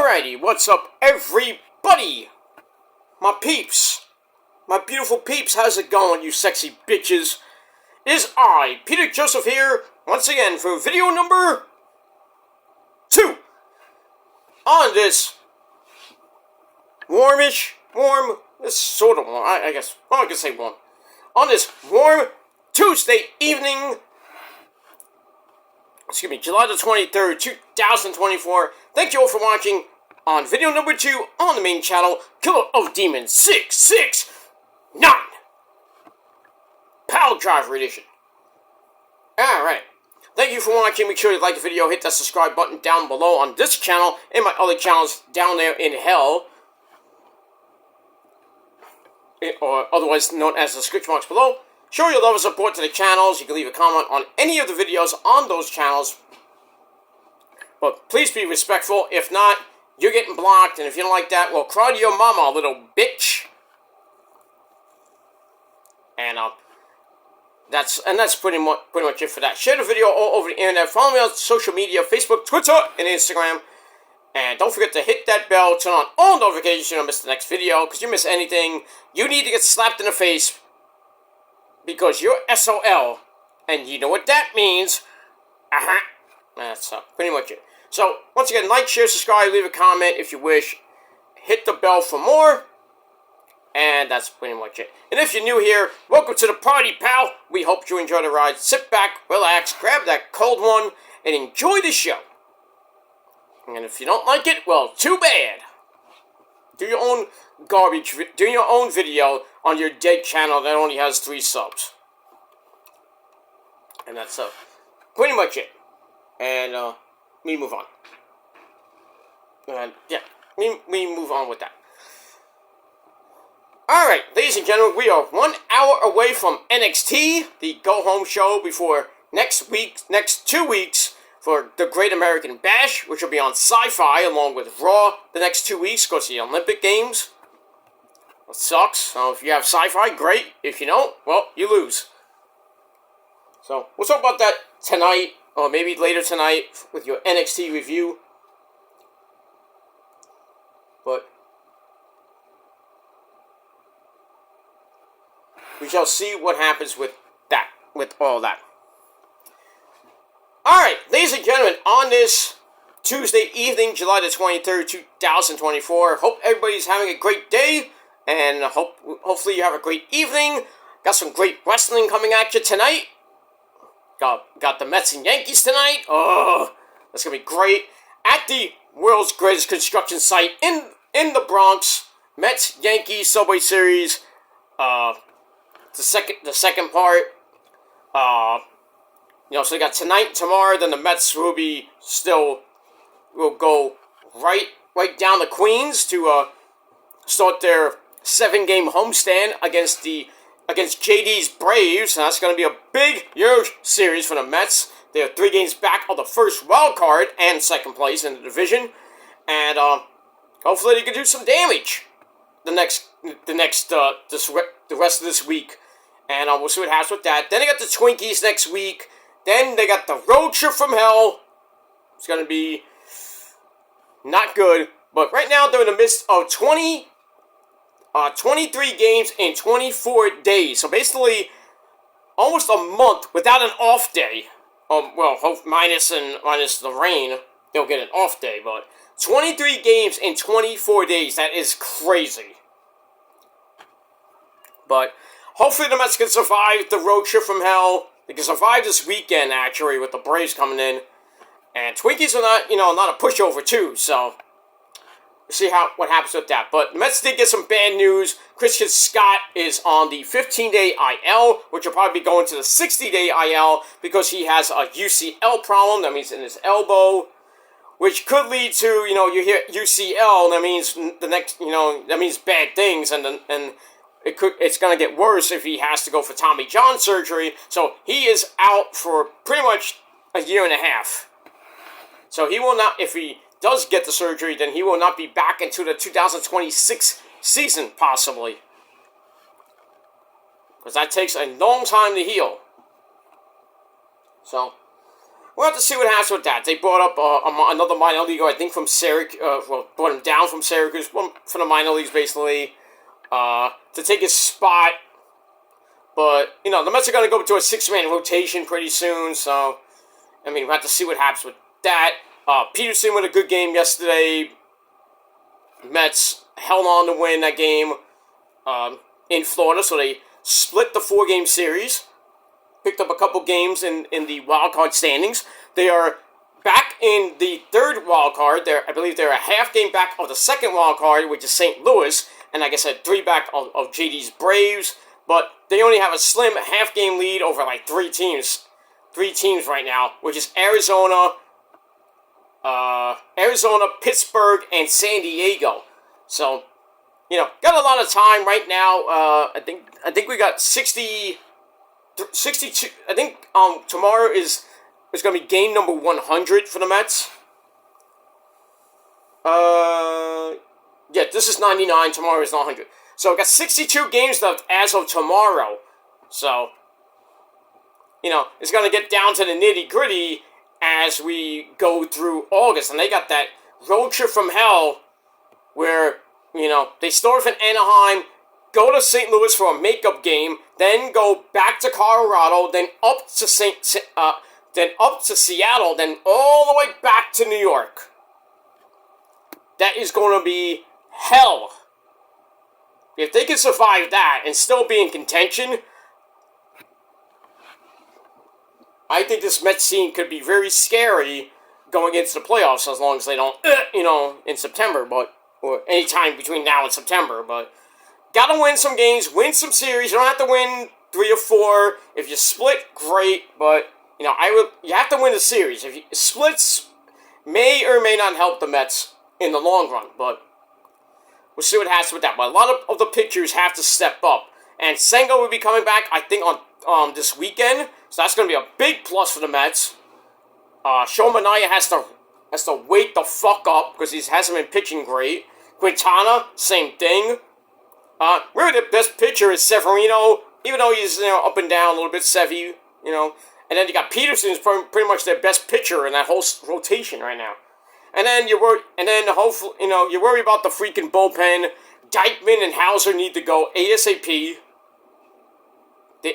Alrighty, what's up, everybody? My peeps. My beautiful peeps, how's it going, you sexy bitches? It is I, Peter Joseph here, once again for video number 2. On this this sort of warm, I guess, well, I can say warm. On this warm Tuesday evening, July the 23rd, 2024. Thank you all for watching on video number 2 on the main channel, Killer of Demons 669. Power Driver Edition. Alright. Thank you for watching. Make sure you like the video, hit that subscribe button down below on this channel and my other channels down there in hell. Or otherwise known as the description box below. Show your love and support to the channels. You can leave a comment on any of the videos on those channels. But please be respectful. If not, you're getting blocked. And if you don't like that, well, cry to your mama, little bitch. And that's pretty much it for that. Share the video all over the internet. Follow me on social media, Facebook, Twitter, and Instagram. And don't forget to hit that bell, turn on all notifications so you don't miss the next video. Because you miss anything, you need to get slapped in the face. Because you're SOL. And you know what that means. That's pretty much it. So, once again, like, share, subscribe, leave a comment if you wish. Hit the bell for more. And that's pretty much it. And if you're new here, welcome to the party, pal. We hope you enjoy the ride. Sit back, relax, grab that cold one, and enjoy the show. And if you don't like it, well, too bad. Do your own garbage, do your own video on your dead channel that only has 3 subs. And that's pretty much it. And we move on. And yeah, we move on with that. Alright, ladies and gentlemen, we are 1 hour away from NXT, the go-home show before next 2 weeks, for the Great American Bash, which will be on Sci-Fi along with Raw the next 2 weeks, because the Olympic Games. It sucks. So if you have Sci-Fi, great. If you don't, well, you lose. So we'll talk about that tonight, or maybe later tonight, with your NXT review. But we shall see what happens with that, with all that. Alright, ladies and gentlemen, on this Tuesday evening, July the 23rd, 2024, hope everybody's having a great day, and hopefully you have a great evening. Got some great wrestling coming at you tonight. Got the Mets and Yankees tonight. Oh, that's going to be great. At the world's greatest construction site in the Bronx, Mets, Yankees, Subway Series, the second part, so they got tonight, tomorrow, then the Mets will go right down to Queens to start their 7-game homestand against JD's Braves. And that's going to be a big, huge series for the Mets. They are 3 games back of the first wild card and second place in the division, and hopefully they can do some damage the rest of this week. And we'll see what happens with that. Then they got the Twinkies next week. Then they got the road trip from hell. It's going to be not good. But right now they're in the midst of 23 games in 24 days. So basically, almost a month without an off day. Minus the rain, they'll get an off day. But 23 games in 24 days. That is crazy. But hopefully the Mets can survive the road trip from hell. They can survive this weekend, actually, with the Braves coming in. And Twinkies are not a pushover, too. So, we'll see what happens with that. But the Mets did get some bad news. Christian Scott is on the 15-day IL, which will probably be going to the 60-day IL because he has a UCL problem. That means in his elbow, which could lead to, you hear UCL, that means that means bad things, and it's going to get worse if he has to go for Tommy John surgery. So he is out for pretty much a year and a half. So he will not, if he does get the surgery, then he will not be back into the 2026 season, possibly. Because that takes a long time to heal. So, we'll have to see what happens with that. They brought up another minor leaguer, I think, from Syracuse. Brought him down from Syracuse, from the minor leagues, basically, to take his spot. But, you know, the Mets are going to go to a 6-man rotation pretty soon, so, I mean, we'll have to see what happens with that. Peterson with a good game yesterday. Mets held on to win that game in Florida, so they split the 4-game series. Picked up a couple games in the wild card standings. They are back in the 3rd wild card. I believe they're a half game back of the 2nd wild card, which is St. Louis, and like I said, 3 back of JD's Braves. But they only have a slim half-game lead over, like, 3 teams. 3 teams right now, which is Arizona, Pittsburgh, and San Diego. So, you know, got a lot of time right now. I think we got 62. I think tomorrow is going to be game number 100 for the Mets. Yeah, this is 99. Tomorrow is 100. So, we got 62 games left as of tomorrow. So, you know, it's going to get down to the nitty-gritty as we go through August. And they got that road trip from hell where, you know, they start off in Anaheim, go to St. Louis for a makeup game, then go back to Colorado, then up to Seattle, then all the way back to New York. That is going to be hell. If they can survive that and still be in contention, I think this Mets team could be very scary going into the playoffs as long as they don't, you know, in September, or any time between now and September. But gotta win some games, win some series. You don't have to win 3 or 4. If you split, great. But you know, you have to win the series. If splits may or may not help the Mets in the long run, but we'll see what happens with that. But a lot of the pitchers have to step up, and Senga will be coming back, I think, on this weekend. So that's going to be a big plus for the Mets. Sean Manaea has to wake the fuck up because he hasn't been pitching great. Quintana, same thing. Really the best pitcher is Severino, even though he's, you know, up and down a little bit, Sevy, you know. And then you got Peterson, who's pretty much their best pitcher in that whole rotation right now. And then you worry about the freaking bullpen. Dykeman and Hauser need to go ASAP.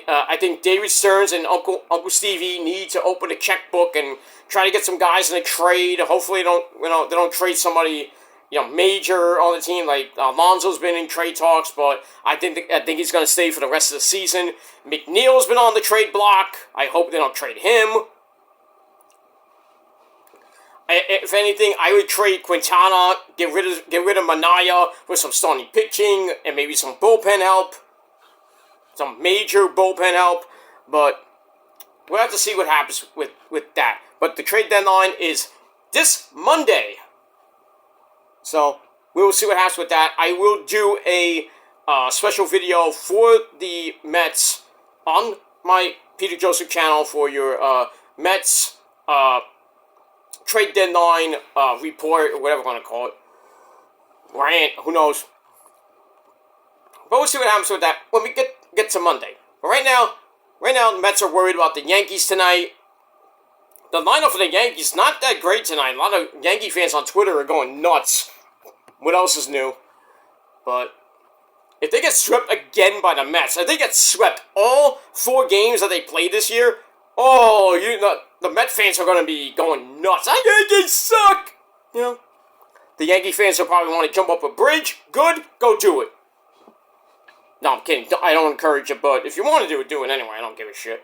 I think David Stearns and Uncle Stevie need to open a checkbook and try to get some guys in a trade. Hopefully, they don't trade somebody, you know, major on the team. Like Alonso's been in trade talks, but I think he's going to stay for the rest of the season. McNeil's been on the trade block. I hope they don't trade him. If anything, I would trade Quintana, get rid of Manaea with some starting pitching and maybe some bullpen help. Some major bullpen help, but we'll have to see what happens with that. But the trade deadline is this Monday. So, we will see what happens with that. I will do a special video for the Mets on my Peter Joseph channel for your Mets trade deadline report, or whatever we're going to call it. Rant, who knows. But we'll see what happens with that when we get to Monday. But right now, the Mets are worried about the Yankees tonight. The lineup for the Yankees not that great tonight. A lot of Yankee fans on Twitter are going nuts. What else is new? But if they get swept again by the Mets, if they get swept all 4 games that they played this year, the Met fans are going to be going nuts. The Yankees suck! You know, the Yankee fans will probably want to jump up a bridge. Good, go do it. No, I'm kidding. I don't encourage it, but if you want to do it anyway. I don't give a shit.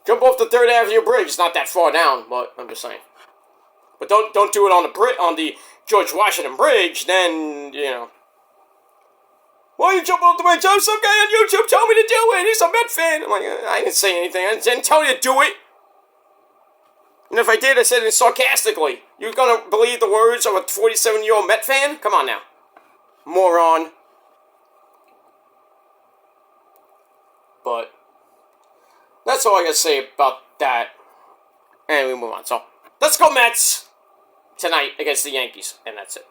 Jump off the 3rd Avenue Bridge. It's not that far down, but I'm just saying. But don't do it on the George Washington Bridge. Then, you know. Why are you jumping off the bridge? Oh, some guy on YouTube told me to do it. He's a Met fan. I'm like, I didn't say anything. I didn't tell you to do it. And if I did, I said it sarcastically. You gonna believe the words of a 47-year-old Met fan? Come on now. Moron. But that's all I gotta say about that. And we move on. So, let's go Mets tonight against the Yankees. And that's it.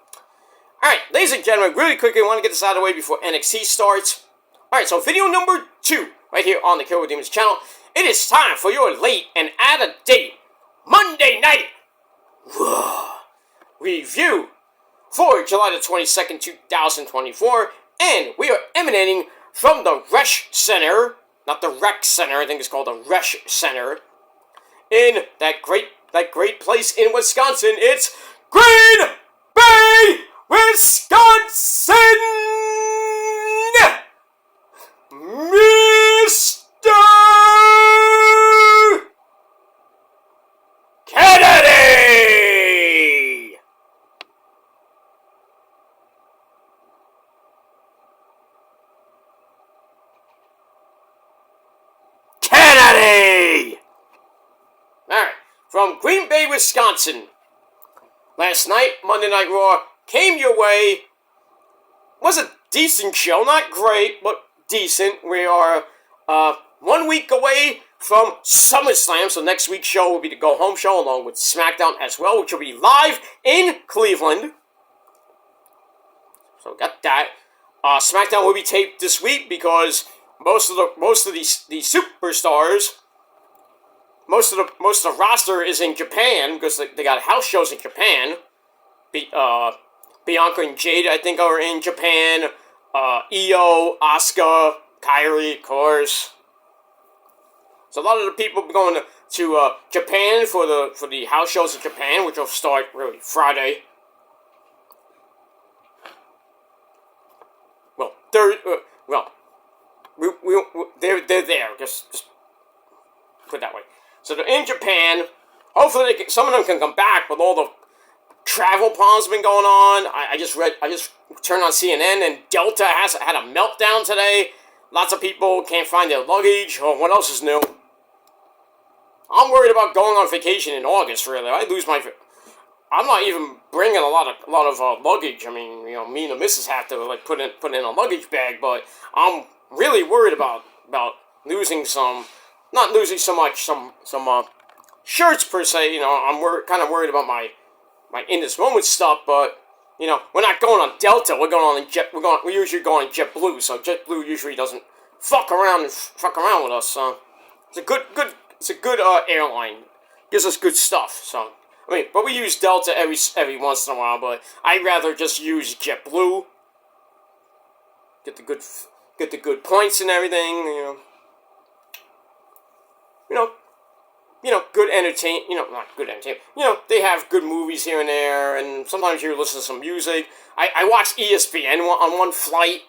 Alright, ladies and gentlemen, really quickly, I want to get this out of the way before NXT starts. Alright, so video number 2, right here on the Killer Demons channel. it is time for your late and out-of-date Monday night review for July the 22nd, 2024, and we are emanating from the Resch Center, not the Rec Center, I think it's called the Resch Center, in that great place in Wisconsin. It's Green Bay, Wisconsin! Mr. Kennedy! Kennedy! Alright, from Green Bay, Wisconsin. Last night, Monday Night Raw came your way. Was a decent show, not great, but decent. We are 1 week away from SummerSlam, so next week's show will be the go-home show along with SmackDown as well, which will be live in Cleveland. So we got that. SmackDown will be taped this week because most of the superstars, most of the roster is in Japan because they got house shows in Japan. Bianca and Jade, I think, are in Japan. Io, Asuka, Kairi, of course. So a lot of the people are going to Japan for the house shows in Japan, which will start really Friday. Well, they're there. Just put it that way. So they're in Japan. Hopefully, some of them can come back with all the travel problems been going on. I just turned on CNN and Delta had a meltdown today. Lots of people can't find their luggage. Oh, what else is new? I'm worried about going on vacation in August. Really, I'm not even bringing a lot of luggage. I mean, me and the missus have to put in a luggage bag. But I'm really worried about losing some. Not losing so much some shirts per se. I'm kind of worried about my in this moment stuff, but we're not going on Delta. We're usually going on JetBlue. So JetBlue usually doesn't fuck around with us. So it's a good airline. Gives us good stuff. So but we use Delta every once in a while. But I'd rather just use JetBlue. Get the good points and everything. Good entertainment, not good entertainment, they have good movies here and there, and sometimes you listen to some music. I watched ESPN on one flight.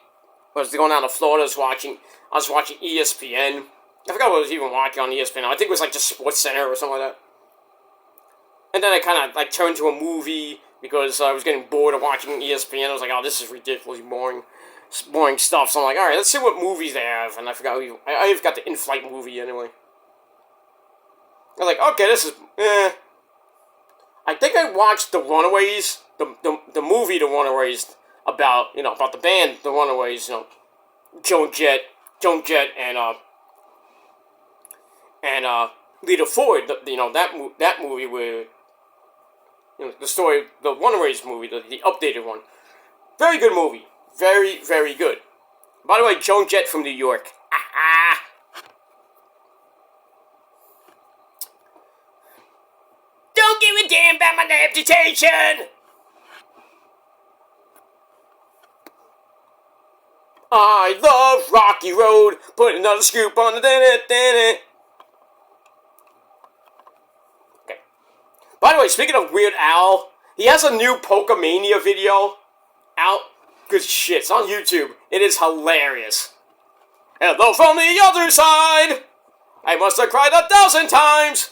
I was going down to Florida, I was watching ESPN. I forgot what I was even watching on ESPN. I think it was just Sports Center or something like that. And then I kind of turned to a movie because I was getting bored of watching ESPN. I was like, oh, this is ridiculously boring stuff. So I'm like, all right, let's see what movies they have. And I forgot, I've got the in-flight movie anyway. I was like, okay, this is, I think I watched The Runaways, the movie The Runaways, about the band The Runaways, Joan Jett, and Lita Ford, that movie where, the story, the Runaways movie, the updated one. Very good movie. Very, very good. By the way, Joan Jett from New York. Don't give a damn about my reputation! I love Rocky Road. Put another scoop on the Okay. By the way, speaking of Weird Al, he has a new Pokemania video out. Good shit. It's on YouTube. It is hilarious. Hello from the other side. I must have cried 1,000 times.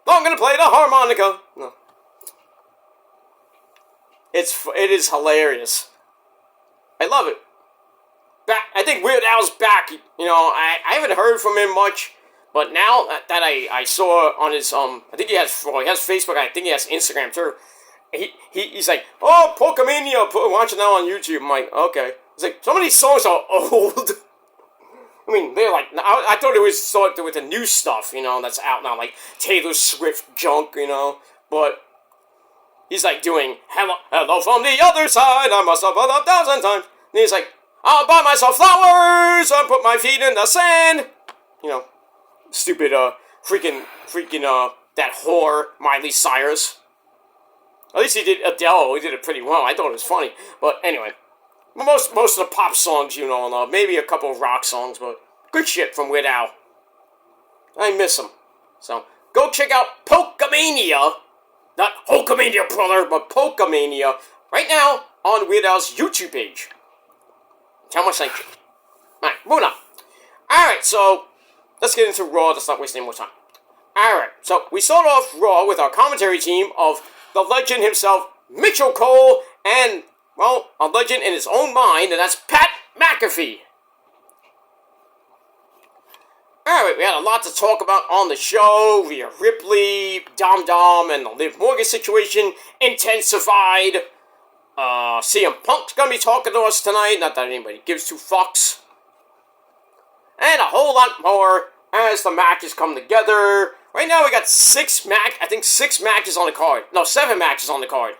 I'm gonna play the harmonica. No. It is hilarious. I love it. I think Weird Al's back. I haven't heard from him much, but now that I saw on his I think he has Facebook. I think he has Instagram too. He's like, oh, Pokemania, watch it now on YouTube. I'm like, okay. He's like, some of these songs are old. I mean, they're like, I thought it was sort of with the new stuff, that's out now, like Taylor Swift junk, but he's like doing, hello from the other side, I must have put 1,000 times. And he's like, I'll buy myself flowers, I'll put my feet in the sand. stupid, freaking, that whore, Miley Cyrus. At least he did Adele. He did it pretty well. I thought it was funny. But anyway, most of the pop songs, you know, maybe a couple of rock songs, but good shit from Weird Al. I miss him. So, go check out Polkamania. Not Hulkamania, brother, but Polkamania. Right now on Weird Al's YouTube page. Tell much thank you. Alright, moving on. Alright, so, let's get into Raw. Let's not waste any more time. Alright, so we start off Raw with our commentary team of the legend himself, Mitchell Cole, and, well, a legend in his own mind, and that's Pat McAfee. Alright, we had a lot to talk about on the show. Rhea Ripley, Dom, and the Liv Morgan situation intensified. CM Punk's gonna be talking to us tonight, not that anybody gives two fucks. And a whole lot more as the matches come together. Right now we got 6 matches on the card. No, 7 matches on the card.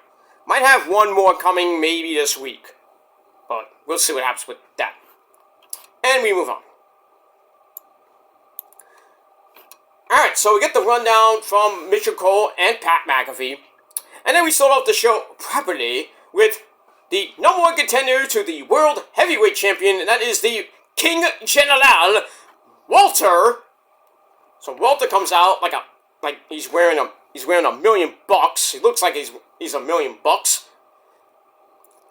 Might have one more coming maybe this week. But we'll see what happens with that. And we move on. Alright, so we get the rundown from Mitchell Cole and Pat McAfee. And then we start off the show properly with the number 1 contender to the World Heavyweight Champion, and that is the King General, Walter. So Walter comes out like he's wearing $1 million. He looks like he's $1 million.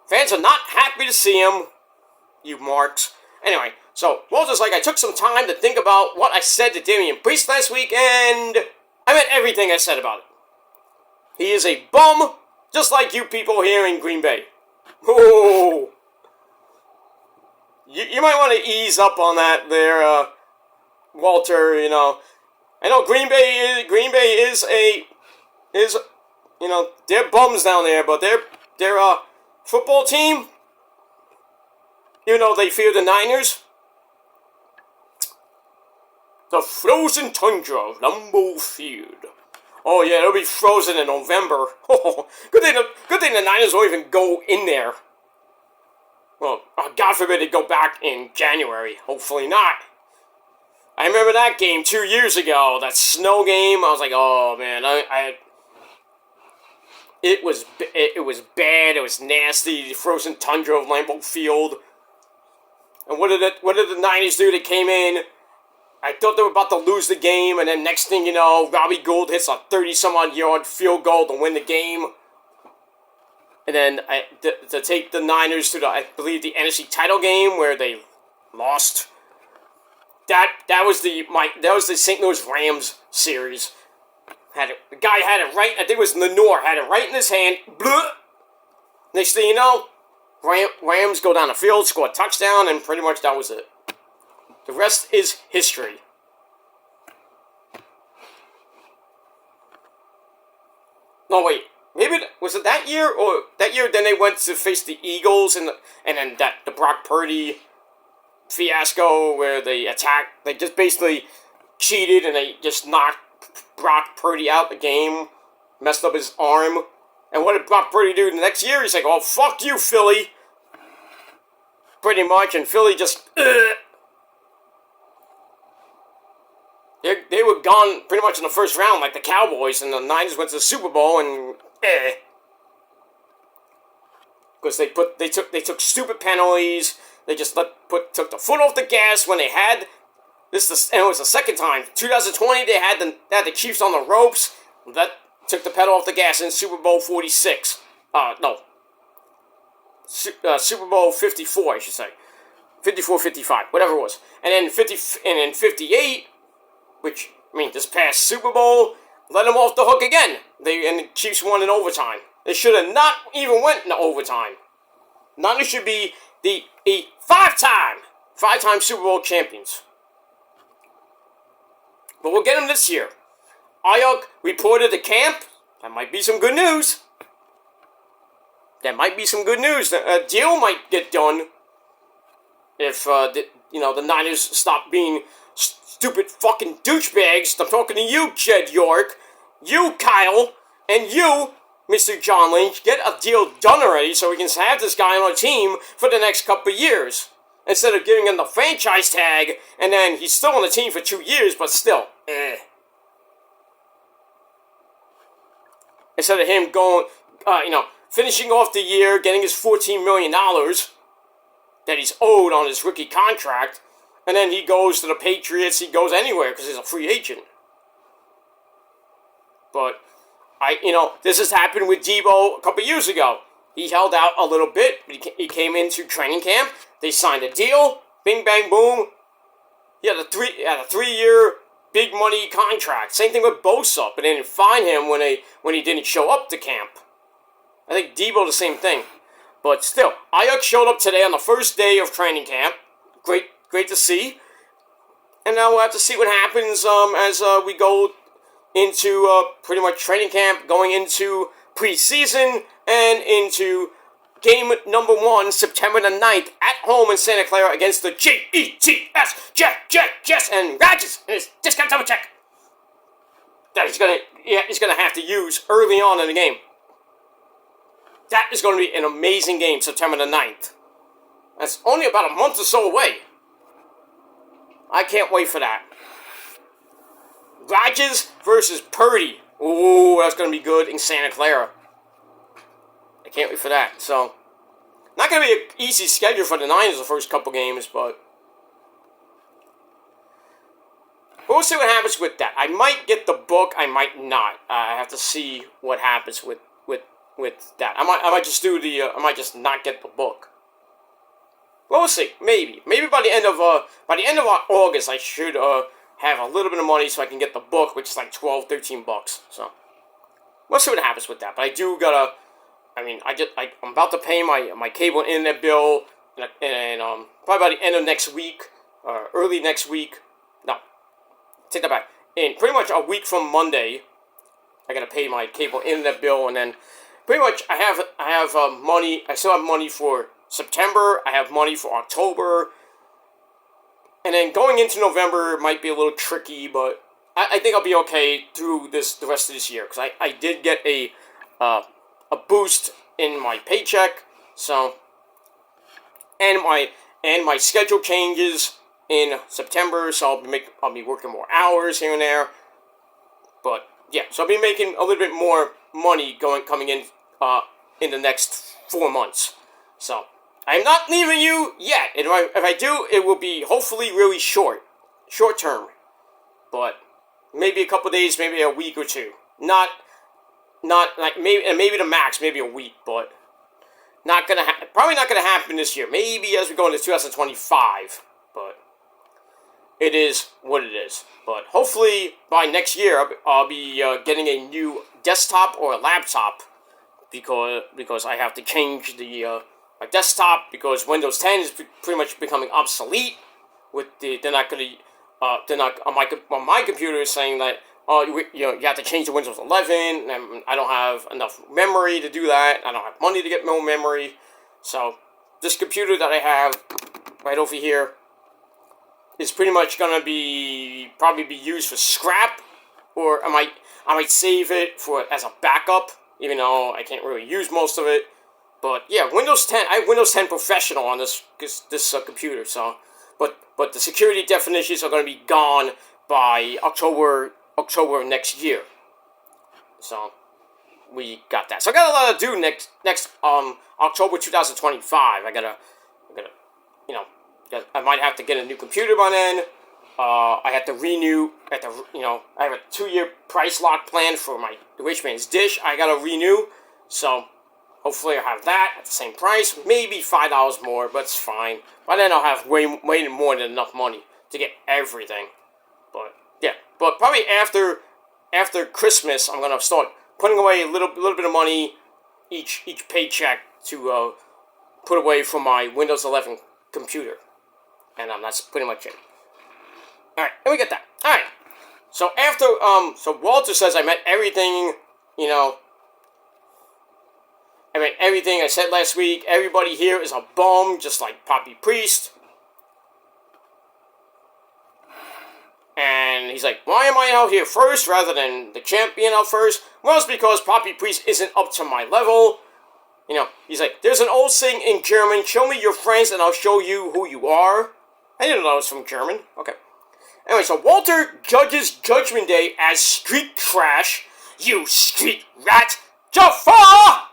Fans are not happy to see him, you marks. Anyway, so Walter's like, I took some time to think about what I said to Damian Priest last week, and I meant everything I said about it. He is a bum, just like you people here in Green Bay. Oh, you might want to ease up on that there, Walter. You know, I know Green Bay is you know, they're bums down there, but their football team, you know, they fear the Niners. The frozen tundra of Lambeau Field. Oh yeah, it'll be frozen in November. Oh, good thing the Niners won't even go in there. Well, God forbid they go back in January. Hopefully not. I remember that game 2 years ago, that snow game. I was like, oh man, it was bad. It was nasty. The frozen tundra of Lambeau Field. And what did the Niners do? They came in. I thought they were about to lose the game, and then next thing you know, Robbie Gould hits a 30-some-odd yard field goal to win the game. And then to take the Niners to I believe the NFC title game where they lost. That was the St. Louis Rams series. The guy had it right. I think it was Lenore had it right in his hand. Blah. Next thing you know, Rams go down the field, score a touchdown, and pretty much that was it. The rest is history. No, wait. Maybe, was it that year? Or that year then they went to face the Eagles and then the Brock Purdy fiasco where they just basically cheated and they just knocked Brock Purdy out the game, messed up his arm. And what did Brock Purdy do the next year? He's like, oh, fuck you, Philly. Pretty much, and Philly just... They were gone pretty much in the first round, like the Cowboys, and the Niners went to the Super Bowl, and because they took stupid penalties. They just took the foot off the gas when they had this. And it was the second time. 2020 they had the Chiefs on the ropes. That took the pedal off the gas in Super Bowl 46. Super Bowl 54, I should say, 54, 55, whatever it was, and then 58. Which, I mean, this past Super Bowl, let them off the hook again. And the Chiefs won in overtime. They should have not even went into overtime. Niners should be the five-time Super Bowl champions. But we'll get them this year. Ayuk reported to camp. That might be some good news. A deal might get done if the Niners stop being stupid fucking douchebags. I'm talking to you, Jed York, you, Kyle, and you, Mr. John Lynch. Get a deal done already so we can have this guy on our team for the next couple of years. instead of giving him the franchise tag, and then he's still on the team for 2 years, but still, Instead of him going, finishing off the year, getting his $14 million that he's owed on his rookie contract, and then he goes to the Patriots, he goes anywhere because he's a free agent. But, this has happened with Debo a couple years ago. He held out a little bit, but he came into training camp, they signed a deal, bing, bang, boom. He had a 3-year big money contract. Same thing with Bosa, but they didn't fine him when he didn't show up to camp. I think Debo the same thing. But still, Ayuk showed up today on the first day of training camp. Great to see. And now we'll have to see what happens as we go into pretty much training camp, going into preseason, and into game number 1, September the 9th, at home in Santa Clara against the Jets, Jets, and Rodgers and his discount double check that he's gonna have to use early on in the game. That is going to be an amazing game, September the 9th. That's only about a month or so away. I can't wait for that. Rodgers versus Purdy. Ooh, that's going to be good in Santa Clara. I can't wait for that. So, not going to be an easy schedule for the Niners the first couple games, but we'll see what happens with that. I might get the book, I might not. I have to see what happens with that. I might just do the. I might just not get the book. Well, we'll see. Maybe by the end of August, I should have a little bit of money so I can get the book, which is like $12-13. So we'll see what happens with that. But I do gotta. I'm about to pay my cable and internet bill, and probably by the end of next week, early next week. No, take that back. In pretty much a week from Monday, I gotta pay my cable and internet bill, and then pretty much I have money. I still have money for September. I have money for October, and then going into November might be a little tricky, but I think I'll be okay through the rest of this year because I did get a boost in my paycheck, so and my schedule changes in September, so I'll be working more hours here and there, but yeah, so I'll be making a little bit more money coming in the next 4 months. So I'm not leaving you yet. If I do, it will be hopefully really short term, but maybe a couple days, maybe a week or two. Not like maybe the max, maybe a week, but probably not gonna happen this year. Maybe as we go into 2025, but it is what it is. But hopefully by next year, I'll be getting a new desktop or a laptop because I have to change my desktop because Windows 10 is pretty much becoming obsolete. They're not on my computer is saying that you have to change to Windows 11, and I don't have enough memory to do that. I don't have money to get more memory. So this computer that I have right over here is pretty much gonna probably be used for scrap, or I might save it as a backup, even though I can't really use most of it. But yeah, Windows 10. I have Windows 10 Professional on this computer. So, but the security definitions are going to be gone by October next year. So we got that. So I got a lot to do next October 2025. I might have to get a new computer by then. I have to renew. I have a 2-year price lock plan for my Rich Man's Dish. I got to renew. So hopefully I'll have that at the same price. Maybe $5 more, but it's fine. By then I'll have way more than enough money to get everything. But yeah, but probably after Christmas, I'm gonna start putting away a little bit of money each paycheck to put away for my Windows 11 computer, and that's pretty much it. All right, and we get that. All right. So after so Walter says I met everything, I mean, everything I said last week. Everybody here is a bum, just like Poppy Priest. And he's like, why am I out here first rather than the champ being out first? Well, it's because Poppy Priest isn't up to my level. He's like, there's an old saying in German, show me your friends and I'll show you who you are. I didn't know it was from German. Okay. Anyway, so Walter judges Judgment Day as street trash. You street rat, Jafar!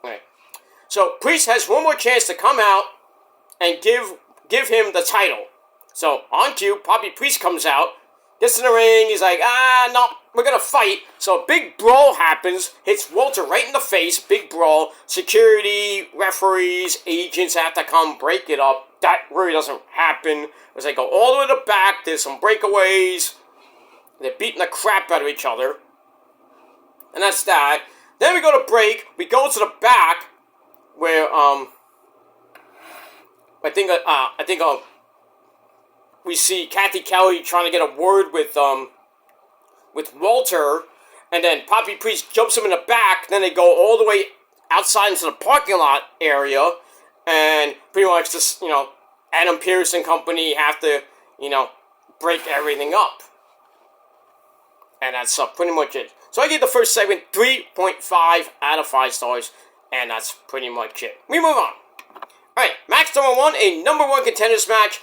Okay. So Priest has one more chance to come out and give him the title. So on cue, Bobby Priest comes out, gets in the ring, he's like, no, we're gonna fight. So a big brawl happens, hits Walter right in the face, big brawl. Security, referees, agents have to come break it up. That really doesn't happen. As they go all the way to the back, there's some breakaways. They're beating the crap out of each other. And that's that. Then we go to break, we go to the back, where, I think we see Kathy Kelly trying to get a word with Walter, and then Poppy Priest jumps him in the back, then they go all the way outside into the parking lot area, and pretty much just, Adam Pearce and company have to, break everything up. And that's pretty much it. So I gave the first segment 3.5 out of 5 stars, and that's pretty much it. We move on. Alright, match number 1, a number 1 contenders match.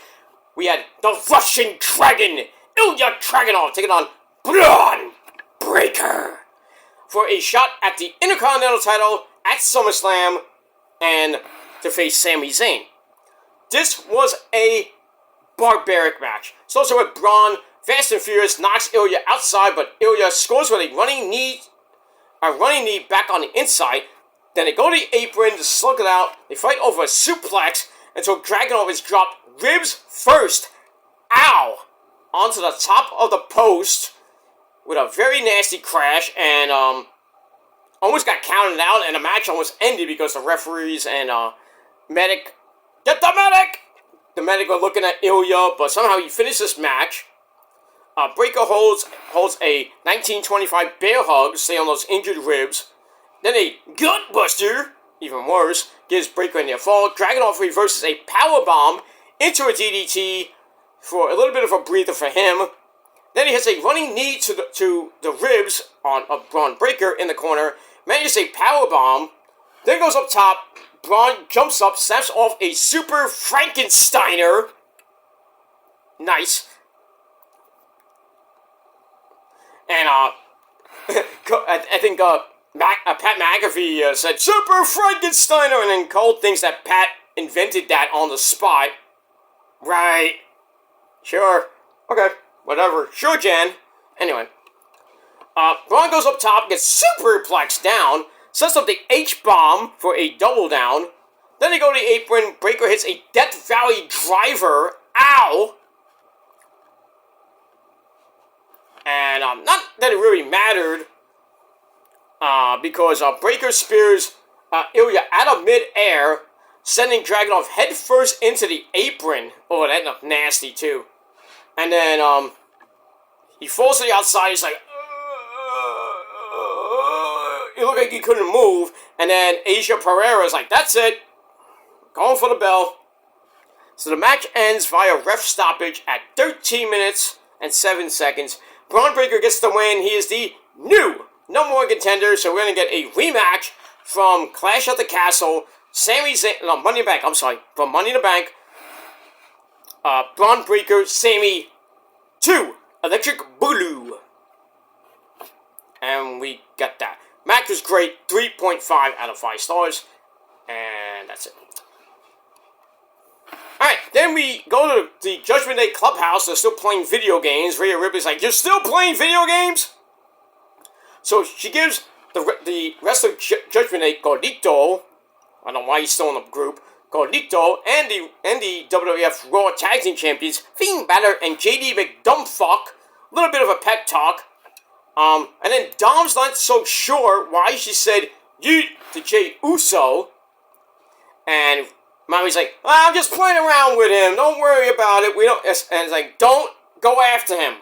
We had the Russian Dragon, Ilya Dragunov, taking on Braun Breaker for a shot at the Intercontinental title at SummerSlam and to face Sami Zayn. This was a barbaric match. It's also with Braun, fast and furious, knocks Ilya outside, but Ilya scores with a running knee back on the inside. Then they go to the apron to slug it out. They fight over a suplex until Dragunov is dropped ribs first, onto the top of the post with a very nasty crash, and almost got counted out, and the match almost ended because the referees and medic, get the medic! The medic were looking at Ilya, but somehow he finished this match. Breaker holds a 1925 bear hug, stay on those injured ribs. Then a gutbuster, even worse, gives Breaker a near fall. Dragunov reverses a powerbomb into a DDT for a little bit of a breather for him. Then he has a running knee to the ribs of Braun Breaker in the corner. Manages a powerbomb. Then goes up top. Braun jumps up, snaps off a super Frankensteiner. Nice. And I think Pat McAfee said Super Frankensteiner, and then Cole thinks that Pat invented that on the spot. Right. Sure. Okay. Whatever. Sure, Jan. Anyway. Braun goes up top, gets superplexed down, sets up the H-bomb for a double down. Then they go to the apron. Breaker hits a Death Valley driver. Ow! And not that it really mattered, because Breaker spears Ilya out of mid-air, sending Dragunov headfirst into the apron. Oh, that looked nasty, too. And then, he falls to the outside, he's like, it looked like he couldn't move, and then Asia Pereira's like, that's it, going for the bell. So the match ends via ref stoppage at 13 minutes and 7 seconds. Braun Breaker gets the win. He is the new number 1 contender, so we're going to get a rematch from Clash at the Castle. Money in the Bank, from Money in the Bank. Braun Breaker, Sami 2, Electric Boogaloo. And we got that. Match was great, 3.5 out of 5 stars. And that's it. Alright, then we go to the Judgment Day Clubhouse. They're still playing video games. Rhea Ripley's like, you're still playing video games? So she gives the rest of Judgment Day, Gordito, I don't know why he's still in the group, Gordito, and the WWF Raw Tag Team Champions, Fiend Balor and JD McDumbfuck, a little bit of a pep talk. And then Dom's not so sure why she said yeet to Jey Uso. And Mommy's like, I'm just playing around with him. Don't worry about it. And it's like, don't go after him.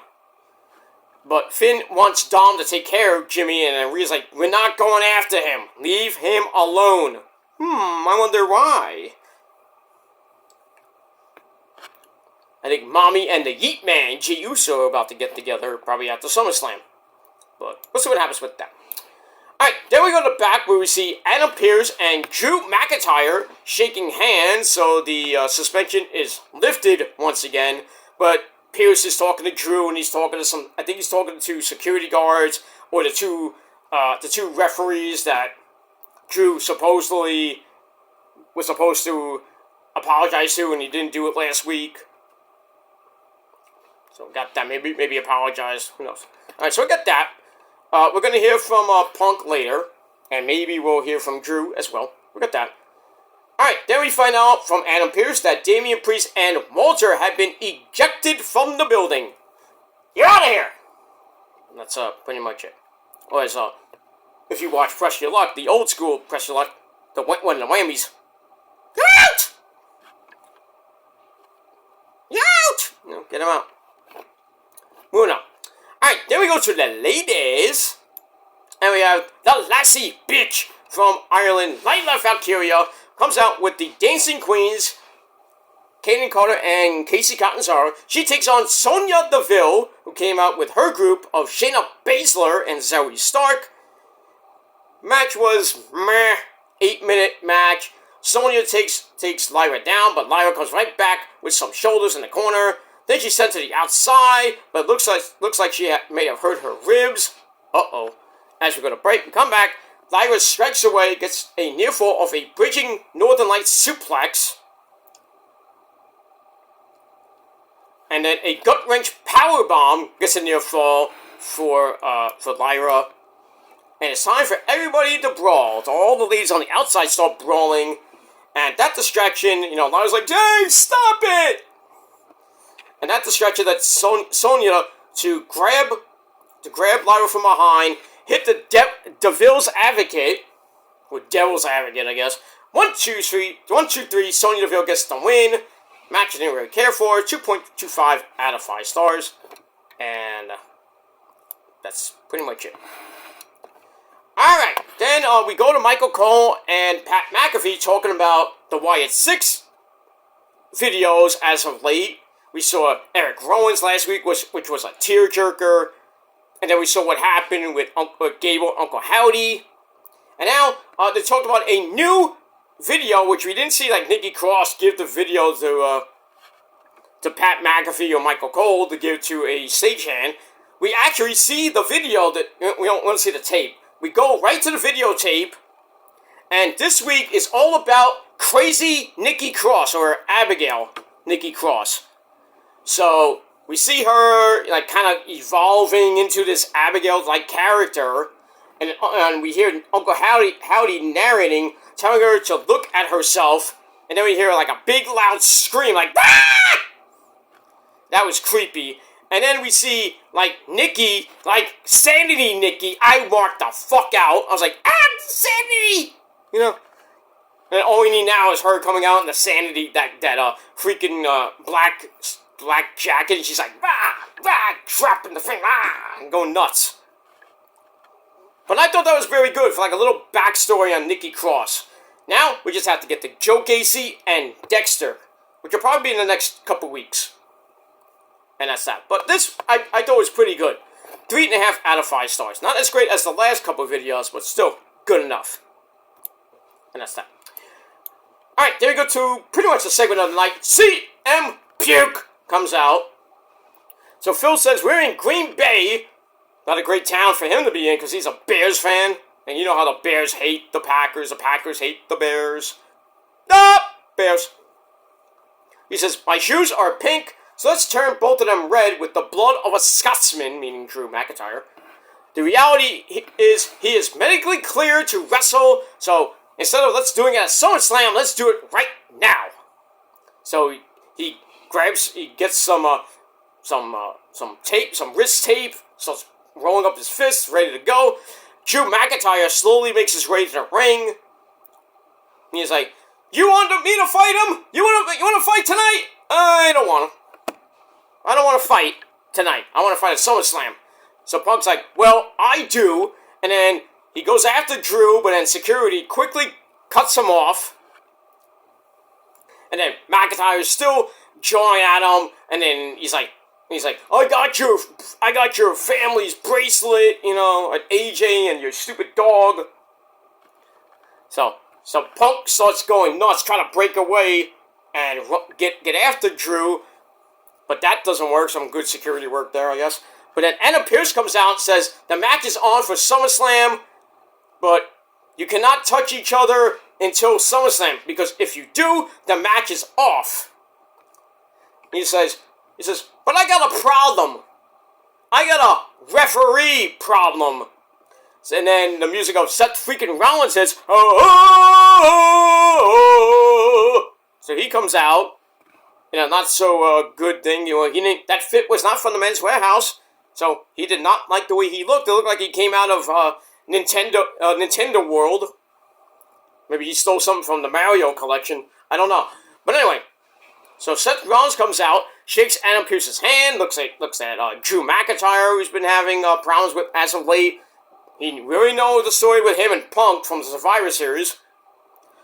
But Finn wants Dom to take care of Jimmy, and Rhea's like, we're not going after him. Leave him alone. I wonder why. I think Mommy and the Yeet Man, Jey Uso, are about to get together, probably after SummerSlam. But we'll see what happens with that. Alright, then we go to the back where we see Adam Pearce and Drew McIntyre shaking hands, so the suspension is lifted once again. But Pearce is talking to Drew, and he's talking to I think he's talking to security guards, or the two referees that Drew supposedly was supposed to apologize to, and he didn't do it last week. So we got that. Maybe apologize. Who knows? Alright, so we got that. We're going to hear from Punk later, and maybe we'll hear from Drew as well. We got that. Alright, then we find out from Adam Pearce that Damian Priest and Walter have been ejected from the building. You're out of here! And that's pretty much it. Well, if you watch Press Your Luck, the old school Press Your Luck, the one of the whammies. You're out! You're out! No, get him out. Moving on. Alright, then we go to the ladies. And we have the lassie bitch from Ireland, Layla Valkyria, comes out with the Dancing Queens, Kaden Carter and Casey Catanzaro. She takes on Sonya Deville, who came out with her group of Shayna Baszler and Zoe Stark. Match was meh, 8-minute match. Sonya takes Lyra down, but Lyra comes right back with some shoulders in the corner. Then she's sent to the outside, but looks like she may have hurt her ribs. Uh-oh. As we go to break and come back, Lyra strikes away, gets a near fall of a bridging Northern Lights suplex. And then a gut-wrench powerbomb gets a near fall for Lyra. And it's time for everybody to brawl. So all the ladies on the outside start brawling. And that distraction, Lyra's like, Dave, stop it! And that distraction that Sonya to grab Lyra from behind, hit the Deville's Advocate, or Devil's Advocate, I guess. 1, 2, 3, Sonya Deville gets the win. Match I didn't really care for. 2.25 out of 5 stars. And that's pretty much it. Alright, then we go to Michael Cole and Pat McAfee talking about the Wyatt 6 videos as of late. We saw Eric Rowan's last week, which was a tearjerker. And then we saw what happened with Gable, Uncle Howdy. And now they talked about a new video, which we didn't see like Nikki Cross give the video to Pat McAfee or Michael Cole to give to a stagehand. We actually see the video that we don't want to see the tape. We go right to the videotape, and this week is all about crazy Nikki Cross, or Abigail Nikki Cross. So we see her like kind of evolving into this Abigail-like character, and we hear Uncle Howdy narrating, telling her to look at herself, and then we hear like a big loud scream, like ah! That was creepy. And then we see, like, Nikki, like, Sanity Nikki. I marked the fuck out. I was like, Sanity! And all we need now is her coming out in the Sanity, that freaking, black jacket. And she's like, trapping the thing, and going nuts. But I thought that was very good for, like, a little backstory on Nikki Cross. Now, we just have to get to Joe Gacy and Dexter, which will probably be in the next couple weeks. And that's that. But this, I thought was pretty good. 3.5 out of 5 stars. Not as great as the last couple of videos, but still good enough. And that's that. Alright, then we go to pretty much the segment of the night. CM Puke comes out. So Phil says, we're in Green Bay. Not a great town for him to be in, because he's a Bears fan. And you know how the Bears hate the Packers. The Packers hate the Bears. Bears. He says, my shoes are pink. So let's turn both of them red with the blood of a Scotsman, meaning Drew McIntyre. The reality is he is medically cleared to wrestle, so instead of let's doing it at SummerSlam, let's do it right now. So he gets some tape, some wrist tape, starts rolling up his fists, ready to go. Drew McIntyre slowly makes his way to the ring. And he's like, you want me to fight him? You want to fight tonight? I don't want him. I don't want to fight tonight. I want to fight at SummerSlam. So Punk's like, well, I do. And then he goes after Drew, but then security quickly cuts him off. And then McIntyre is still jawing at him. And then he's like, he's like, I got your family's bracelet, you know, at AJ and your stupid dog. So Punk starts going nuts, trying to break away and get after Drew, but that doesn't work. Some good security work there, I guess. But then Adam Pearce comes out and says the match is on for SummerSlam, but you cannot touch each other until SummerSlam, because if you do, the match is off. He says, but I got a problem. I got a referee problem. And then the music of Seth freaking Rollins says, oh. So he comes out in a not so good thing. You know, that fit was not from the Men's Warehouse, so he did not like the way he looked. It looked like he came out of Nintendo World. Maybe he stole something from the Mario collection. I don't know. But anyway, so Seth Rollins comes out, shakes Adam Pearce's hand, looks at Drew McIntyre, who's been having problems with as of late. He really knows the story with him and Punk from the Survivor Series.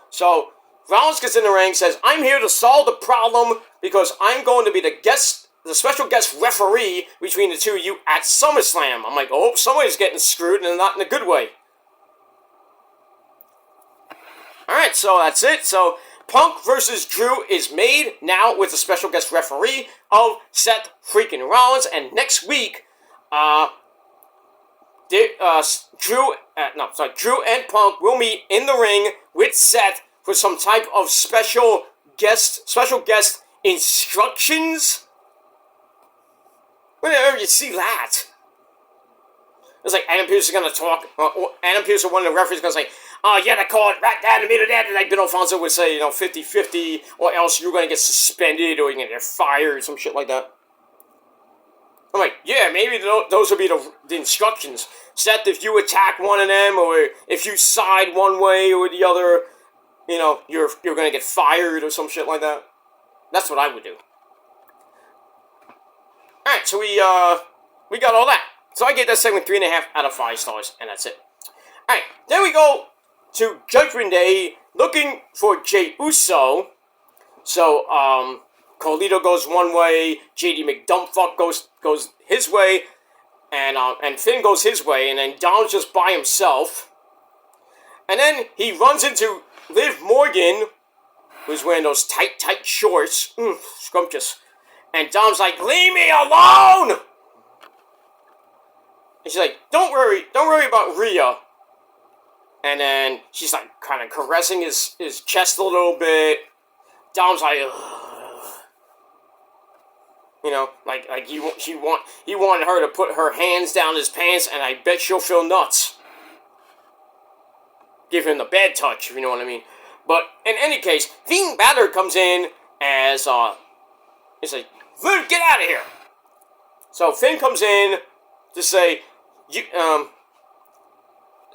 So Rollins gets in the ring, says, I'm here to solve the problem because I'm going to be the special guest referee between the two of you at SummerSlam. I'm like, oh, somebody's getting screwed, and not in a good way. Alright, so that's it. So Punk versus Drew is made now with a special guest referee of Seth freaking Rollins, and next week, Drew and Punk will meet in the ring with Seth for some type of special guest instructions. Whenever you see that, it's like Adam Pearce is gonna talk. Adam Pearce, one of the referees, is gonna say, "Oh, you gotta call it right down the middle of that." And like Bill Alfonso would say, 50-50, or else you're gonna get suspended, or you're gonna get fired, or some shit like that. I'm like, yeah, maybe those will be the instructions. Seth, if you attack one of them, or if you side one way or the other, you're gonna get fired or some shit like that. That's what I would do. Alright, so we got all that. So I gave that segment 3.5 out of 5 stars, and that's it. Alright, then we go to Judgment Day, looking for Jey Uso. So, Carlito goes one way, JD McDumpfuck goes his way, and Finn goes his way, and then Dom's just by himself. And then he runs into Liv Morgan, who's wearing those tight shorts. Scrumptious. And Dom's like, leave me alone! And she's like, don't worry about Rhea. And then she's like kind of caressing his chest a little bit. Dom's like, ugh. Like he wanted her to put her hands down his pants, and I bet she'll feel nuts. Give him the bad touch, if you know what I mean. But in any case, Fiend Balor comes in as he's like, Liv, get out of here. So Finn comes in to say, it's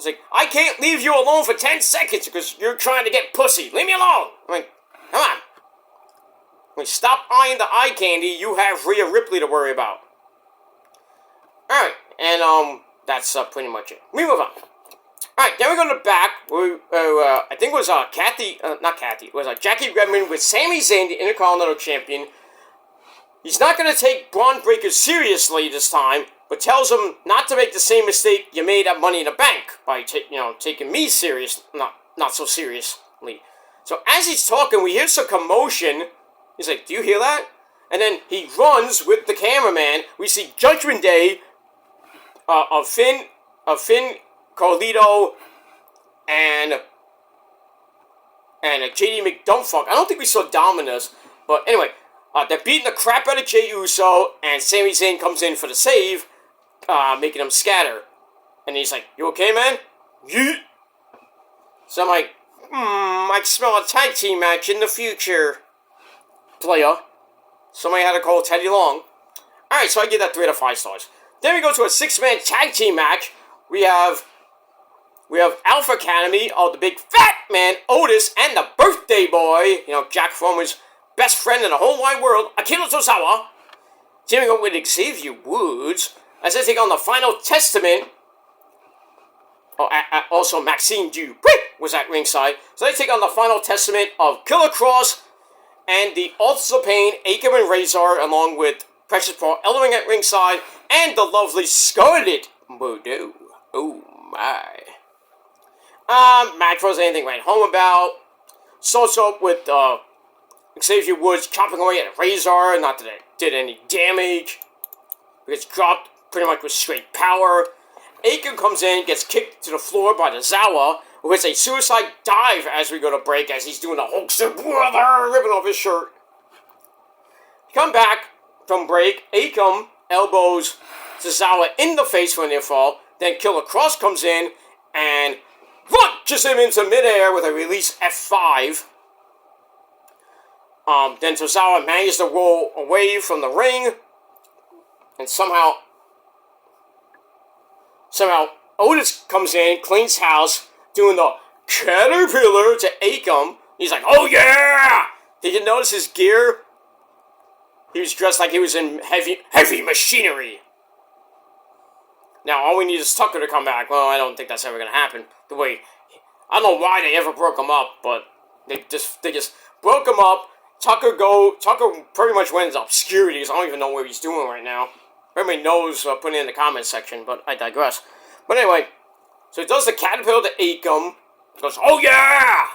like, I can't leave you alone for 10 seconds because you're trying to get pussy. Leave me alone. I'm like, come on. Like, stop eyeing the eye candy. You have Rhea Ripley to worry about. Alright, and that's pretty much it. We move on. Alright, then we go to the back. I think it was it was Jackie Redmond with Sami Zayn, the Intercontinental Champion. He's not going to take Braun Breaker seriously this time, but tells him not to make the same mistake you made at Money in the Bank by taking me serious, not so seriously. So as he's talking, we hear some commotion. He's like, do you hear that? And then he runs with the cameraman. We see Judgment Day of Finn, Carlito, and JD McDumpfuck. I don't think we saw Dominus, but anyway, they're beating the crap out of Jey Uso, and Sami Zayn comes in for the save, making him scatter. And he's like, you okay, man? Yeet. So I'm like, I smell a tag team match in the future. Player. Somebody had to call Teddy Long. Alright, so I give that 3 out of 5 stars. Then we go to a 6-man tag team match. We have Alpha Academy of the big fat man, Otis, and the birthday boy, Jack Former's best friend in the whole wide world, Akira Tozawa, teaming up with Xavier Woods as they take on the Final Testament. Also, Maxine Dupree was at ringside. So they take on the Final Testament of Killer Cross and the Authors of Pain, Akam and Razor, along with Precious Paul Ellering at ringside, and the lovely Scarlett Bordeaux. Oh my. Match wasn't anything right home about. Starts up with Xavier Woods chopping away at a razor, not that it did any damage. It gets dropped pretty much with straight power. Aiken comes in, gets kicked to the floor by the Zawa, who hits a suicide dive as we go to break, as he's doing the Hulkster brother, ripping off his shirt. Come back from break, Aiken elbows Zawa in the face for a near fall, then Killer Cross comes in and launches him into midair with a release F5. Then Tozawa manages to roll away from the ring, and somehow Otis comes in, cleans house, doing the Caterpillar to Aiken. He's like, oh yeah! Did you notice his gear? He was dressed like he was in heavy machinery. Now, all we need is Tucker to come back. Well, I don't think that's ever going to happen. I don't know why they ever broke him up, but they just broke him up. Tucker pretty much went into obscurity, because I don't even know what he's doing right now. Everybody knows, put it in the comment section, but I digress. But anyway, so he does the Caterpillar to Aiken. He goes, oh yeah!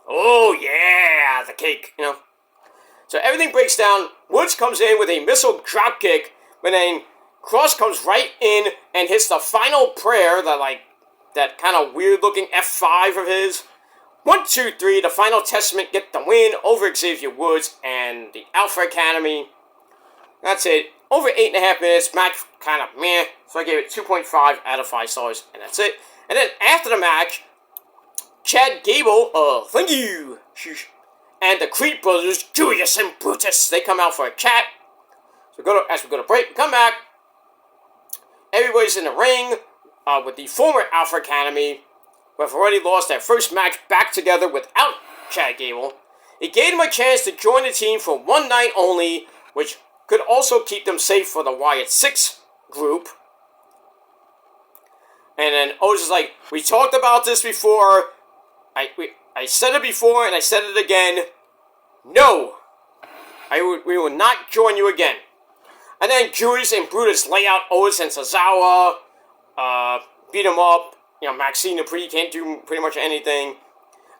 Oh yeah! The cake, you know. So everything breaks down. Woods comes in with a missile dropkick, but then Cross comes right in and hits the final prayer, that kind of weird-looking F5 of his. 1, 2, 3, the Final Testament get the win over Xavier Woods and the Alpha Academy. That's it. Over 8.5 minutes, match kind of meh, so I gave it 2.5 out of 5 stars, and that's it. And then after the match, Chad Gable, thank you, and the Creed brothers, Julius and Brutus, they come out for a chat. So as we go to break, we come back. Everybody's in the ring with the former Alpha Academy, who have already lost their first match back together without Chad Gable. It gave them a chance to join the team for one night only, which could also keep them safe for the Wyatt 6 group. And then Otis is like, we talked about this before. I said it before and I said it again. No. We will not join you again. And then Julius and Brutus lay out Otis and Tozawa. Beat him up. You know, Maxine Dupree can't do pretty much anything.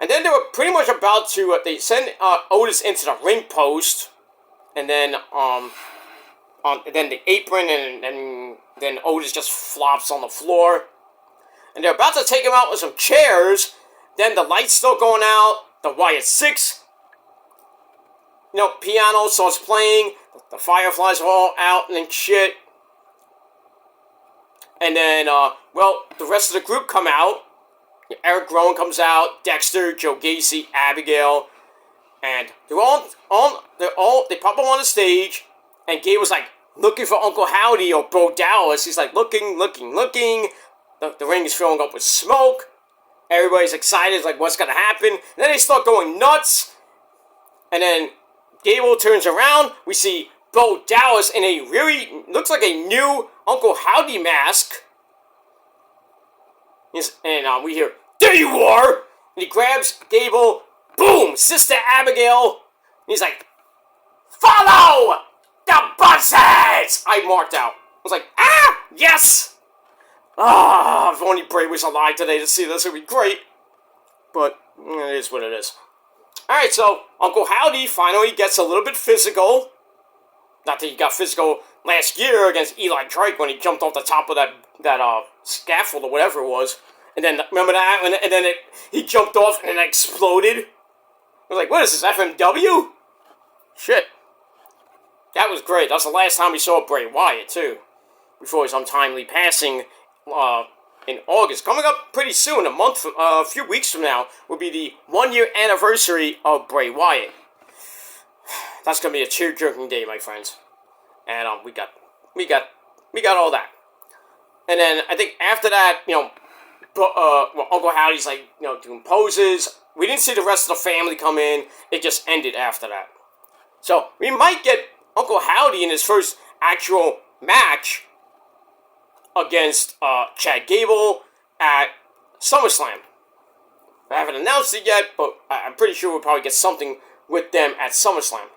And then they were pretty much about to, they send Otis into the ring post. And then, then the apron, and then Otis just flops on the floor. And they're about to take him out with some chairs. Then the light's still going out. The Wyatt 6, piano starts playing. The Fireflies are all out and shit. And then, the rest of the group come out. Eric Rowan comes out. Dexter, Joe Gacy, Abigail. And they pop up on the stage, and Gabe was like looking for Uncle Howdy or Bo Dallas. He's like looking. The ring is filling up with smoke. Everybody's excited, like what's gonna happen? And then they start going nuts. And then Gable turns around. We see Bo Dallas in a really looks like a new Uncle Howdy mask. And we hear, "There you are!" And he grabs Gable. Boom! Sister Abigail! And he's like, follow the buses! I marked out. I was like, yes! If only Bray was alive today to see this, it would be great. But, it is what it is. Alright, so, Uncle Howdy finally gets a little bit physical. Not that he got physical last year against Eli Drake when he jumped off the top of that scaffold or whatever it was. And then, remember that? And then he jumped off and it exploded. I was like, what is this, FMW? Shit. That was great. That was the last time we saw Bray Wyatt, too. Before his untimely passing in August. Coming up pretty soon, a few weeks from now, will be the 1-year anniversary of Bray Wyatt. That's going to be a tear-jerking day, my friends. And we got all that. And then, I think after that, Uncle Howdy's like, doing poses. We didn't see the rest of the family come in. It just ended after that. So, we might get Uncle Howdy in his first actual match against Chad Gable at SummerSlam. I haven't announced it yet, but I'm pretty sure we'll probably get something with them at SummerSlam.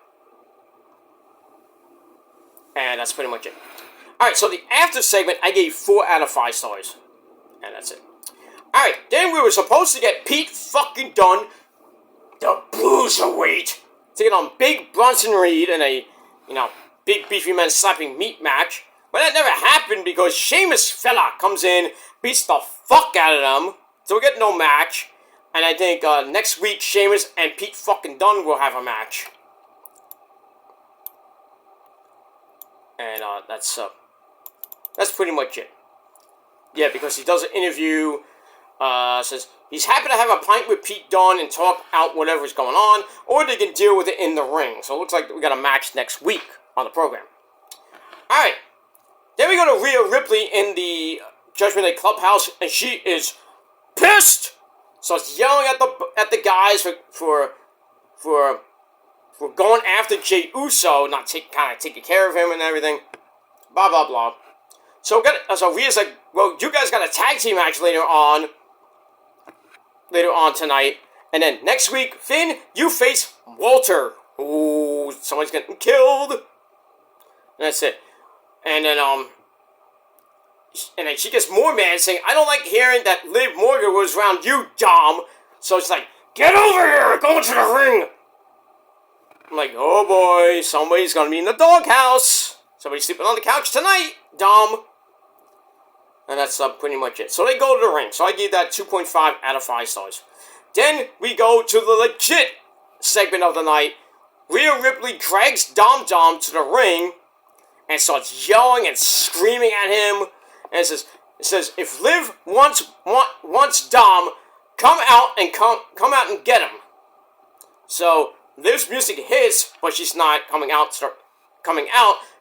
And that's pretty much it. Alright, so the after segment, I gave 4 out of 5 stars. And that's it. Alright, then we were supposed to get Pete fucking Dunne, the Bruiserweight, taking on Big Bronson Reed in a, big beefy man slapping meat match. But that never happened because Sheamus fella comes in, beats the fuck out of them. So we get no match. And I think next week, Sheamus and Pete fucking Dunne will have a match. And that's pretty much it. Yeah, because he does an interview, says he's happy to have a pint with Pete Dunne and talk out whatever's going on, or they can deal with it in the ring. So it looks like we got a match next week on the program. Alright, then we go to Rhea Ripley in the Judgment Day Clubhouse, and she is pissed! So it's yelling at the guys for going after Jey Uso, not taking care of him and everything. Blah, blah, blah. So Rhea's like, well, you guys got a tag team match later on tonight. And then next week, Finn, you face Walter. Ooh, somebody's getting killed. And that's it. And then she gets more mad, saying, I don't like hearing that Liv Morgan was around you, Dom. So it's like, get over here, go to the ring. I'm like, oh boy, somebody's gonna be in the doghouse. Somebody's sleeping on the couch tonight, Dom. And that's pretty much it. So they go to the ring. So I gave that 2.5 out of 5 stars. Then we go to the legit segment of the night. Rhea Ripley drags Dom to the ring and starts yelling and screaming at him. And it says, if Liv wants Dom, come out and get him. So Liv's music hits, but she's not coming out.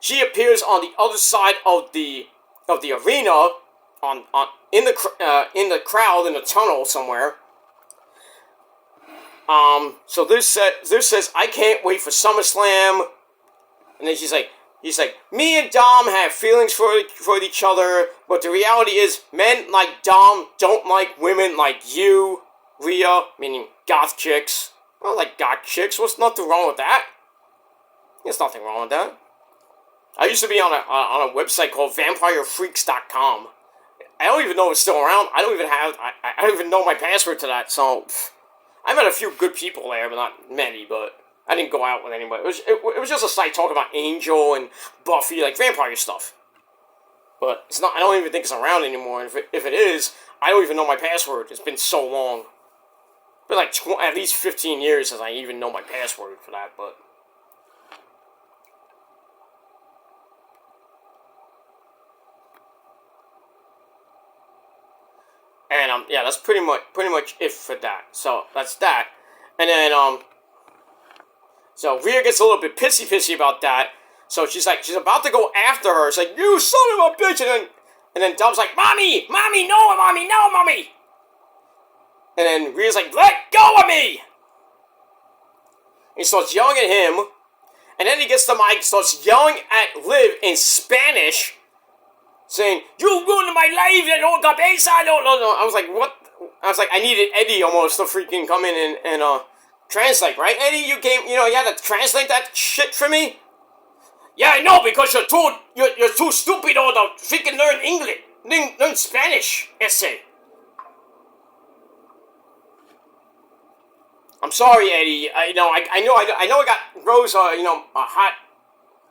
She appears on the other side of the arena, in the crowd in the tunnel somewhere. So Liv says, I can't wait for SummerSlam. And then he's like, me and Dom have feelings for each other, but the reality is, men like Dom don't like women like you, Rhea, meaning goth chicks. I don't like goth chicks. What's nothing wrong with that? There's nothing wrong with that. I used to be on a website called VampireFreaks.com. I don't even know if it's still around. I don't even know my password to that. So I met a few good people there, but not many. But I didn't go out with anybody. It was just a site talking about Angel and Buffy, like vampire stuff. But it's not. I don't even think it's around anymore. And if it is, I don't even know my password. It's been so long. It's been like at least 15 years since I even know my password for that. But and yeah, that's pretty much it for that. So that's that. And then so Rhea gets a little bit pissy about that. So she's about to go after her. It's like, you son of a bitch! And then Dom's like, Mommy! Mommy, no, Mommy! And then Rhea's like, let go of me! He starts yelling at him. And then he gets the mic, starts yelling at Liv in Spanish, saying, you ruined my life, no cabeza, no. I was like, what? I was like, I needed Eddie almost to freaking come in and translate, right? Eddie, you had to translate that shit for me? Yeah, I know, because you're too stupid to freaking learn English, learn Spanish essay. I'm sorry, Eddie. I know I got Rose, a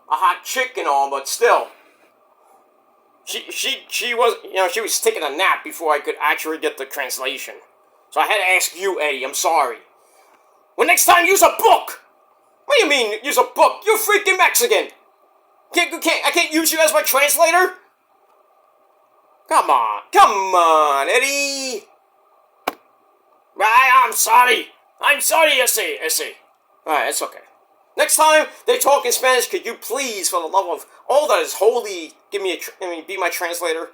hot chick and all, but still. She was taking a nap before I could actually get the translation. So I had to ask you, Eddie. I'm sorry. Well, next time, use a book. What do you mean, use a book? You're freaking Mexican. I can't use you as my translator? Come on, Eddie. Right, I'm sorry, Essay. Alright, it's okay. Next time they talk in Spanish, could you please, for the love of all that is holy, be my translator?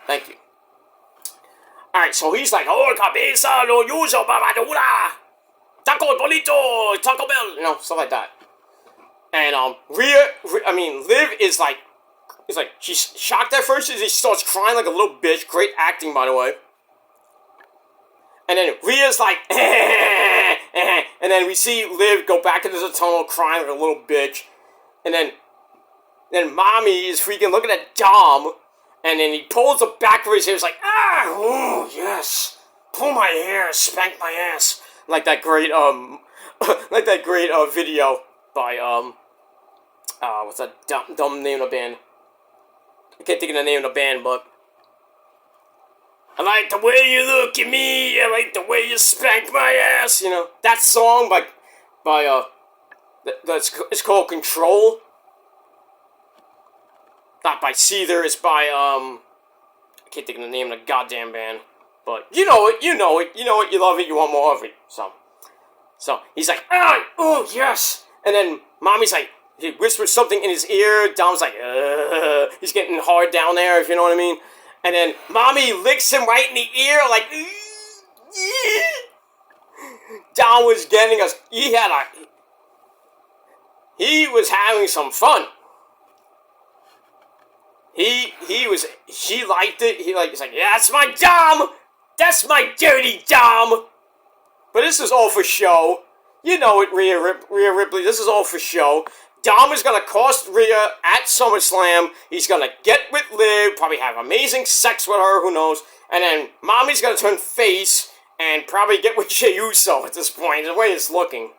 Thank you. Alright, so he's like, oh, cabeza, lo uso, babadura, taco bolito, Taco Bell, stuff like that. And, Liv is like, she's shocked at first, she starts crying like a little bitch, great acting, by the way. And then Rhea's like, And then we see Liv go back into the tunnel crying like a little bitch. And then Mommy is freaking looking at Dom. And then he pulls the back of his hair. He's like, ah, oh, yes. Pull my hair, spank my ass. Like that great, video by, what's that dumb name of the band? I can't think of the name of the band, but I like the way you look at me, I like the way you spank my ass, you know. That song it's called Control. Not by Seether, it's by, I can't think of the name of the goddamn band. But you know it, you know it, you love it, you want more of it. So he's like, oh, yes. And then Mommy's like, he whispers something in his ear. Dom's like, he's getting hard down there, if you know what I mean. And then Mommy licks him right in the ear, like, Dom was getting us. He was having some fun. She liked it. He's like, yeah, that's my Dom. That's my dirty Dom. But this is all for show. You know it, Rhea Ripley. This is all for show. Dom is going to cost Rhea at SummerSlam. He's going to get with Liv, probably have amazing sex with her, who knows. And then Mommy's going to turn face and probably get with Jey Uso at this point, the way it's looking.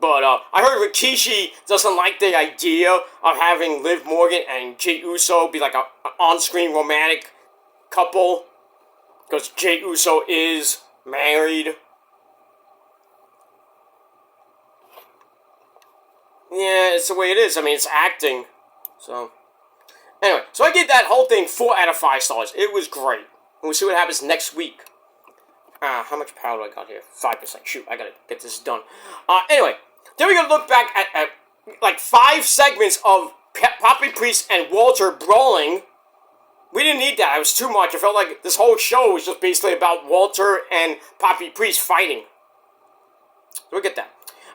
But I heard Rikishi doesn't like the idea of having Liv Morgan and Jey Uso be like an on-screen romantic couple. Because Jey Uso is married. Yeah, it's the way it is. I mean, it's acting. So, anyway. So I gave that whole thing 4 out of 5 stars. It was great. And we'll see what happens next week. How much power do I got here? 5%. Shoot, I gotta get this done. Anyway. Then we're gonna look back at like 5 segments of Poppy Priest and Walter brawling. We didn't need that. It was too much. I felt like this whole show was just basically about Walter and Poppy Priest fighting. So we'll get that.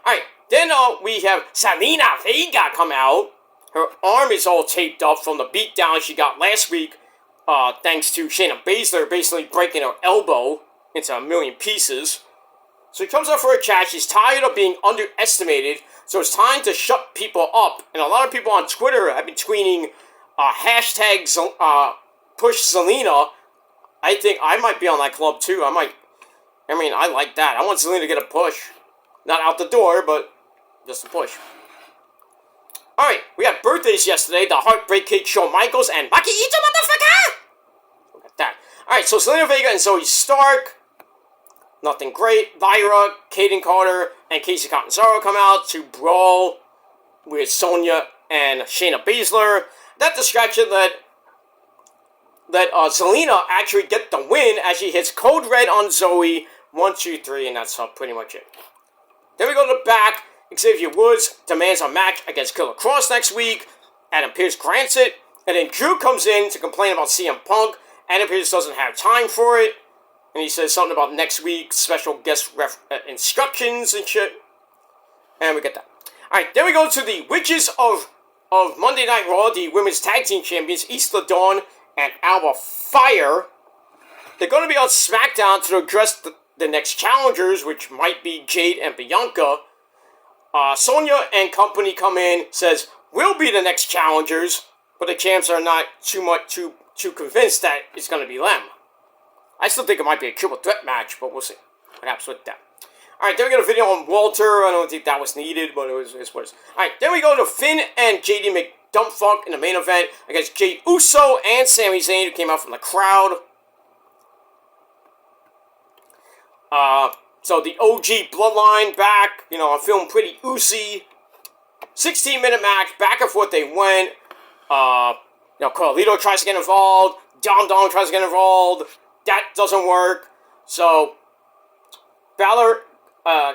Alright, then we have Zelina Vega come out. Her arm is all taped up from the beatdown she got last week, thanks to Shayna Baszler basically breaking her elbow into a million pieces. So she comes up for a chat. She's tired of being underestimated, so it's time to shut people up. And a lot of people on Twitter have been tweeting hashtags push Zelina. I think I might be on that club too. I like that. I want Zelina to get a push. Not out the door, but just a push. Alright, we had birthdays yesterday. The Heartbreak Kid, Shawn Michaels, and Maki Ito, motherfucker! Look at that. Alright, so Zelina Vega and Zoe Stark. Nothing great. Lyra, Kaden Carter, and Casey Catanzaro come out to brawl with Sonya and Shayna Baszler. That distraction let Zelina actually get the win as she hits Code Red on Zoe. 1, 2, 3, and that's pretty much it. Then we go to the back. Xavier Woods demands a match against Killer Kross next week. Adam Pearce grants it. And then Drew comes in to complain about CM Punk. Adam Pearce doesn't have time for it. And he says something about next week's special guest instructions and shit. And we get that. Alright, then we go to the Witches of Monday Night Raw, the Women's Tag Team Champions, Isla Dawn and Alba Fire. They're going to be on SmackDown to address the next challengers, which might be Jade and Bianca. Sonya and company come in, says, we'll be the next challengers, but the champs are not too convinced that it's going to be them. I still think it might be a triple threat match, but we'll see. Perhaps with that. Alright, then we got a video on Walter. I don't think that was needed, but it was what it is. Alright, then we go to Finn and JD McDumpfuck in the main event against Jey Uso and Sami Zayn, who came out from the crowd. So the OG Bloodline back. You know, I'm feeling pretty oozy. 16-minute match. Back and forth they went. Carlito tries to get involved. Dom tries to get involved. That doesn't work. So, Balor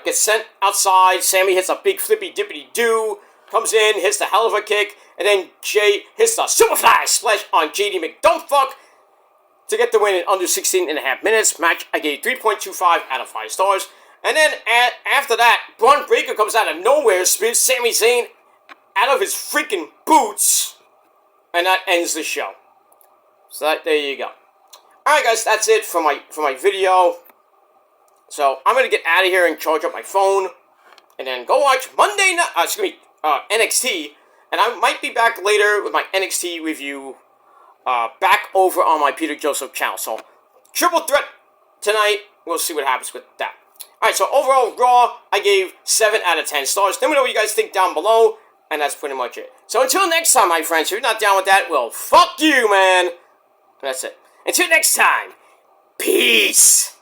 gets sent outside. Sammy hits a big flippy-dippity-doo. Comes in, hits the hell of a kick. And then Jay hits the Superfly Splash on JD McDumpfuck to get the win in under 16.5 minutes. Match I gave 3.25 out of 5 stars. And then after that, Braun Breaker comes out of nowhere, spins Sami Zayn out of his freaking boots. And that ends the show. So there you go. Alright guys, that's it for my video. So I'm gonna get out of here and charge up my phone, and then go watch Monday night. NXT, and I might be back later with my NXT review. Back over on my Peter Joseph channel. So triple threat tonight. We'll see what happens with that. All right. So overall, Raw I gave 7 out of 10 stars. Let me know what you guys think down below, and that's pretty much it. So until next time, my friends, if you're not down with that, well, fuck you, man. That's it. Until next time, peace.